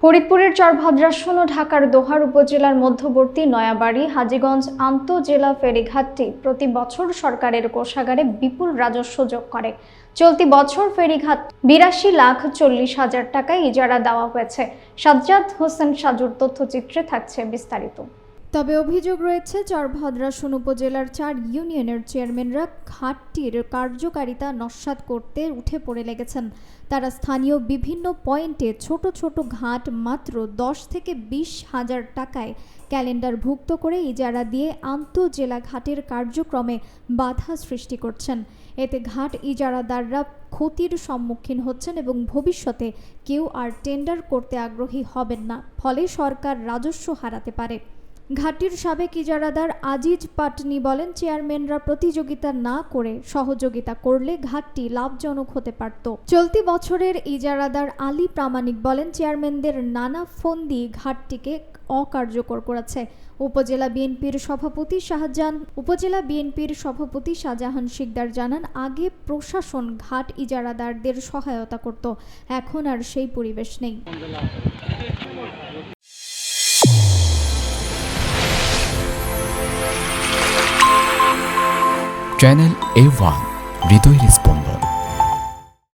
ফরিদপুরের চরভদ্রাসন ও ঢাকার দোহার উপজেলার মধ্যবর্তী নয়াবাড়ি হাজীগঞ্জ আন্তঃজেলা ফেরিঘাটটি প্রতি বছর সরকারের কোষাগারে বিপুল রাজস্ব যোগ করে। চলতি বছর ফেরিঘাট ৮২,৪০,০০০ টাকায় ইজারা দেওয়া হয়েছে। সাজ্জাদ হোসেন সাজুর তথ্যচিত্রে থাকছে বিস্তারিত। তবে অভিযোগ রয়েছে, চরভদ্রাসন উপজেলার ৪ ইউনিয়নের চেয়ারম্যানরা ঘাটটির কার্যকারিতা নস্যাৎ করতে উঠে পড়ে লেগেছেন। তারা স্থানীয় বিভিন্ন পয়েন্টে ছোট ছোট ঘাট মাত্র ১০ থেকে ২০ হাজার টাকায় ক্যালেন্ডারভুক্ত করে ইজারা দিয়ে আন্তঃজেলা ঘাটের কার্যক্রমে বাধা সৃষ্টি করছেন। এতে ঘাট ইজারাদাররা ক্ষতির সম্মুখীন হচ্ছেন এবং ভবিষ্যতে কেউ আর টেন্ডার করতে আগ্রহী হবেন না, ফলে সরকার রাজস্ব হারাতে পারে। ঘাটটির সাবেক ইজারাদার আজিজ পাটনি বলেন, চেয়ারম্যানরা প্রতিযোগিতা না করে সহযোগিতা করলে ঘাটটি লাভজনক হতে পারত। চলতি বছরের ইজারাদার আলী প্রামাণিক বলেন, চেয়ারম্যানদের নানা ফন্দি ঘাটটিকে অকার্যকর করেছে। উপজেলা বিএনপির সভাপতি শাহজাহান শিকদার জানান, আগে প্রশাসন ঘাট ইজারাদারদের সহায়তা করত, এখন আর সেই পরিবেশ নেই। চ্যানেল A1 হৃদয় রেসপন্স।